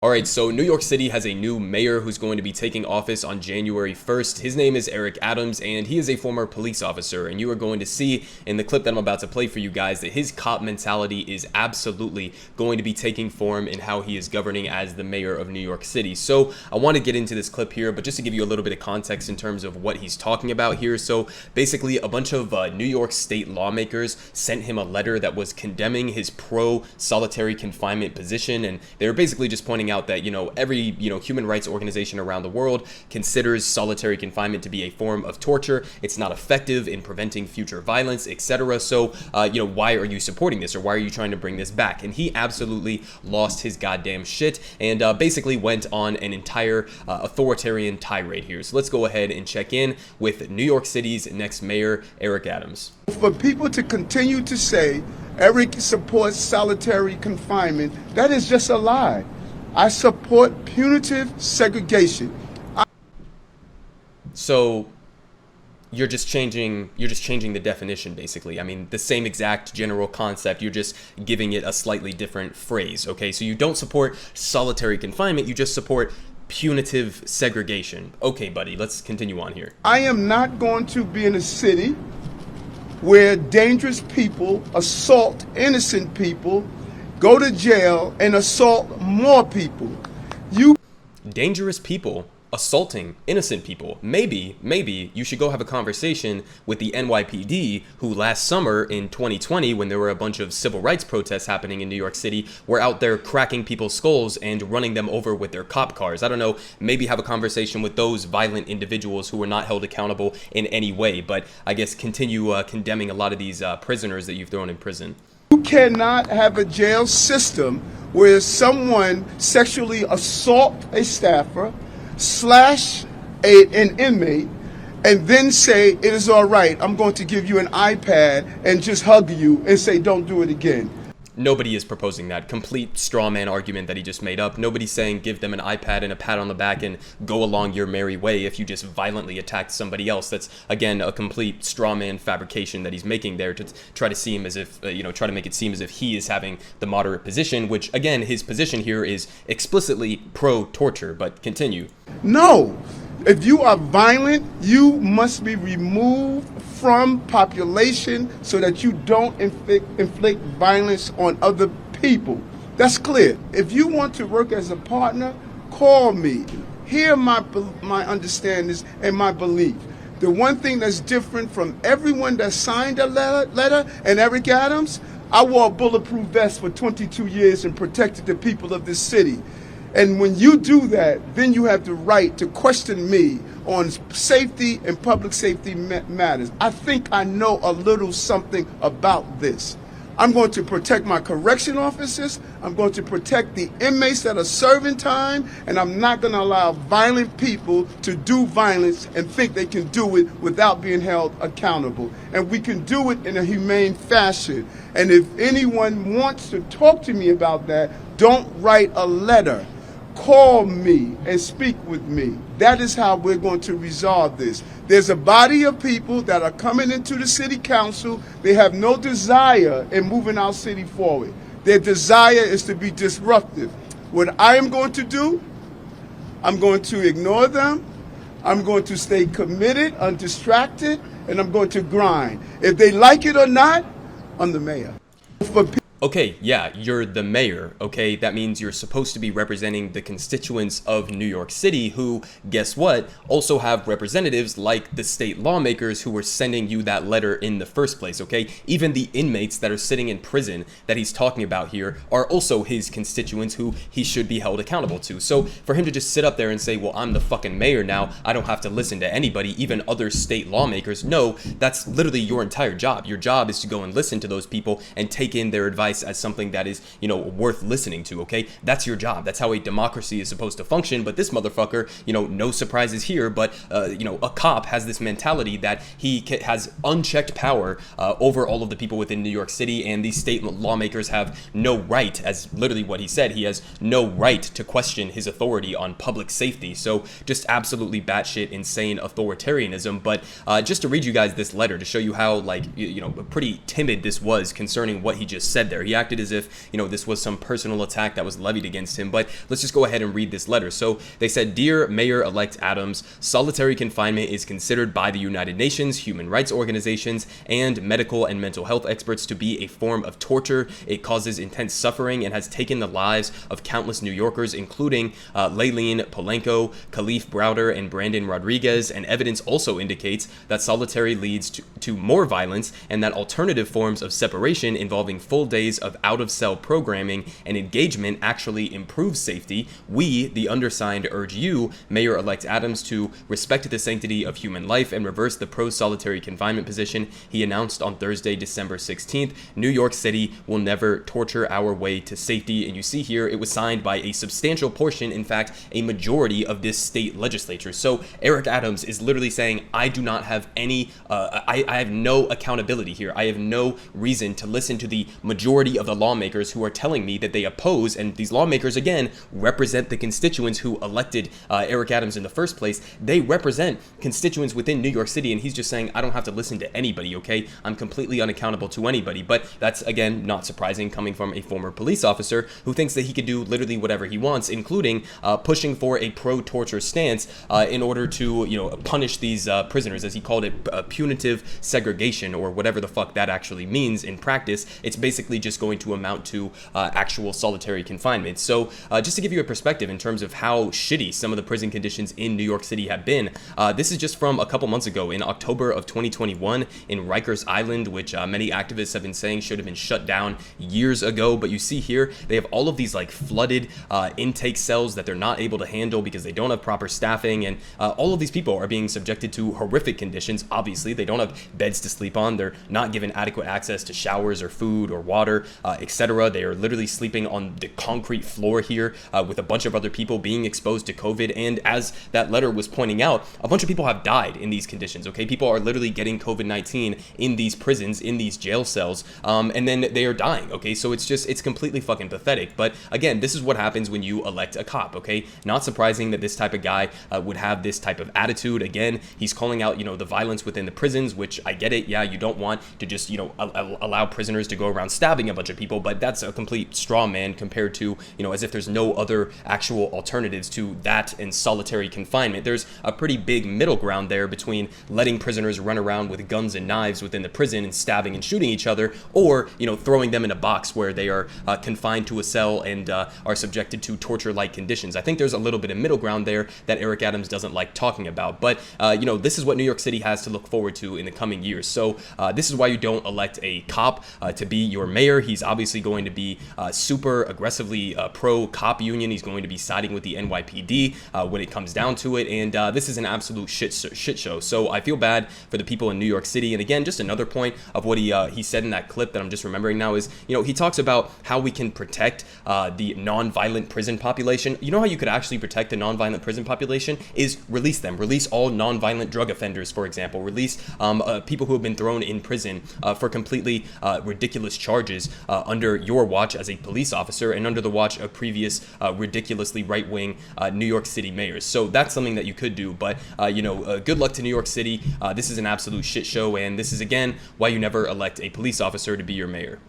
All right, so New York City has a new mayor who's going to be taking office on January 1st. His name is Eric Adams, and he is a former police officer. And you are going to see in the clip that I'm about to play for you guys that his cop mentality is absolutely going to be taking form in how he is governing as the mayor of New York City. So I want to get into this clip here, but just to give you a little bit of context in terms of what he's talking about here. So basically, a bunch of New York state lawmakers sent him a letter that was condemning his pro-solitary confinement position, and they were basically just pointing out that, every, human rights organization around the world considers solitary confinement to be a form of torture. It's not effective in preventing future violence, etc. So, why are you supporting this, or why are you trying to bring this back? And he absolutely lost his goddamn shit and basically went on an entire authoritarian tirade here. So let's go ahead and check in with New York City's next mayor, Eric Adams. For people to continue to say Eric supports solitary confinement, that is just a lie. I support punitive segregation. So you're just changing the definition, basically. I mean, the same exact general concept, you're just giving it a slightly different phrase, okay? So you don't support solitary confinement, you just support punitive segregation. Okay, buddy, let's continue on here. I am not going to be in a city where dangerous people assault innocent people, go to jail, and assault more people. Dangerous people assaulting innocent people. Maybe you should go have a conversation with the NYPD, who last summer in 2020, when there were a bunch of civil rights protests happening in New York City, were out there cracking people's skulls and running them over with their cop cars. I don't know, maybe have a conversation with those violent individuals who were not held accountable in any way, but I guess continue condemning a lot of these prisoners that you've thrown in prison. You cannot have a jail system where someone sexually assault a staffer, slash an inmate, and then say, it is all right, I'm going to give you an iPad and just hug you and say, don't do it again. Nobody is proposing that. Complete straw man argument that he just made up. Nobody's saying give them an iPad and a pat on the back and go along your merry way if you just violently attacked somebody else. That's, again, a complete straw man fabrication that he's making there to try to seem as if, try to make it seem as if he is having the moderate position, which, again, his position here is explicitly pro-torture, but continue. No. If you are violent, you must be removed from population so that you don't inflict violence on other people. That's clear. If you want to work as a partner, call me. Hear my understandings and my belief. The one thing that's different from everyone that signed a letter and Eric Adams, I wore a bulletproof vest for 22 years and protected the people of this city. And when you do that, then you have the right to question me on safety and public safety matters. I think I know a little something about this. I'm going to protect my correction officers. I'm going to protect the inmates that are serving time. And I'm not going to allow violent people to do violence and think they can do it without being held accountable. And we can do it in a humane fashion. And if anyone wants to talk to me about that, don't write a letter. Call me and speak with me. That is how we're going to resolve this. There's a body of people that are coming into the city council. They have no desire in moving our city forward. Their desire is to be disruptive. What I am going to do, I'm going to ignore them. I'm going to stay committed, undistracted, and I'm going to grind. If they like it or not, I'm the mayor. Okay, yeah, you're the mayor, okay? That means you're supposed to be representing the constituents of New York City who, guess what, also have representatives like the state lawmakers who were sending you that letter in the first place, okay? Even the inmates that are sitting in prison that he's talking about here are also his constituents who he should be held accountable to. So for him to just sit up there and say, well, I'm the fucking mayor now, I don't have to listen to anybody, even other state lawmakers, no, that's literally your entire job. Your job is to go and listen to those people and take in their advice as something that is, worth listening to, okay? That's your job. That's how a democracy is supposed to function. But this motherfucker, no surprises here, but, a cop has this mentality that he has unchecked power over all of the people within New York City, and these state lawmakers have no right, as literally what he said, he has no right to question his authority on public safety. So just absolutely batshit insane authoritarianism. But just to read you guys this letter to show you how, pretty timid this was concerning what he just said there. there. He acted as if, this was some personal attack that was levied against him. But let's just go ahead and read this letter. So they said, "Dear Mayor-elect Adams, solitary confinement is considered by the United Nations, human rights organizations, and medical and mental health experts to be a form of torture. It causes intense suffering and has taken the lives of countless New Yorkers, including Layleen Polanco, Khalif Browder, and Brandon Rodriguez, and evidence also indicates that solitary leads to more violence and that alternative forms of separation involving full days of out-of-cell programming and engagement actually improve safety. We, the undersigned, urge you, Mayor-elect Adams, to respect the sanctity of human life and reverse the pro-solitary confinement position." He announced on Thursday, December 16th, "New York City will never torture our way to safety." And you see here, it was signed by a substantial portion, in fact, a majority of this state legislature. So Eric Adams is literally saying, I do not have any, I have no accountability here. I have no reason to listen to the majority of the lawmakers who are telling me that they oppose, and these lawmakers, again, represent the constituents who elected Eric Adams in the first place. They represent constituents within New York City, and he's just saying, I don't have to listen to anybody, okay? I'm completely unaccountable to anybody. But that's, again, not surprising coming from a former police officer who thinks that he could do literally whatever he wants, including pushing for a pro-torture stance in order to, punish these prisoners, as he called it, punitive segregation, or whatever the fuck that actually means in practice. It's basically just going to amount to actual solitary confinement. So just to give you a perspective in terms of how shitty some of the prison conditions in New York City have been, this is just from a couple months ago in October of 2021 in Rikers Island, which many activists have been saying should have been shut down years ago. But you see here, they have all of these like flooded intake cells that they're not able to handle because they don't have proper staffing, and all of these people are being subjected to horrific conditions. Obviously, they don't have beds to sleep on. They're not given adequate access to showers or food or water, etc. They are literally sleeping on the concrete floor here with a bunch of other people being exposed to COVID. And as that letter was pointing out, a bunch of people have died in these conditions, okay? People are literally getting COVID-19 in these prisons, in these jail cells, and then they are dying, okay? So it's completely fucking pathetic. But again, this is what happens when you elect a cop, okay? Not surprising that this type of guy would have this type of attitude. Again, he's calling out, the violence within the prisons, which I get it. Yeah, you don't want to just, allow prisoners to go around stabbing a bunch of people, but that's a complete straw man compared to, as if there's no other actual alternatives to that and solitary confinement. There's a pretty big middle ground there between letting prisoners run around with guns and knives within the prison and stabbing and shooting each other, or, throwing them in a box where they are confined to a cell and are subjected to torture-like conditions. I think there's a little bit of middle ground there that Eric Adams doesn't like talking about. But, this is what New York City has to look forward to in the coming years. So this is why you don't elect a cop to be your mayor. He's obviously going to be super aggressively pro-cop union. He's going to be siding with the NYPD when it comes down to it. And this is an absolute shit show. So I feel bad for the people in New York City. And again, just another point of what he said in that clip that I'm just remembering now is, he talks about how we can protect the non-violent prison population. You know how you could actually protect the non-violent prison population is release them. Release all non-violent drug offenders, for example. Release people who have been thrown in prison for completely ridiculous charges under your watch as a police officer and under the watch of previous ridiculously right-wing New York City mayors. So that's something that you could do. But, good luck to New York City. This is an absolute shit show, and this is, again, why you never elect a police officer to be your mayor.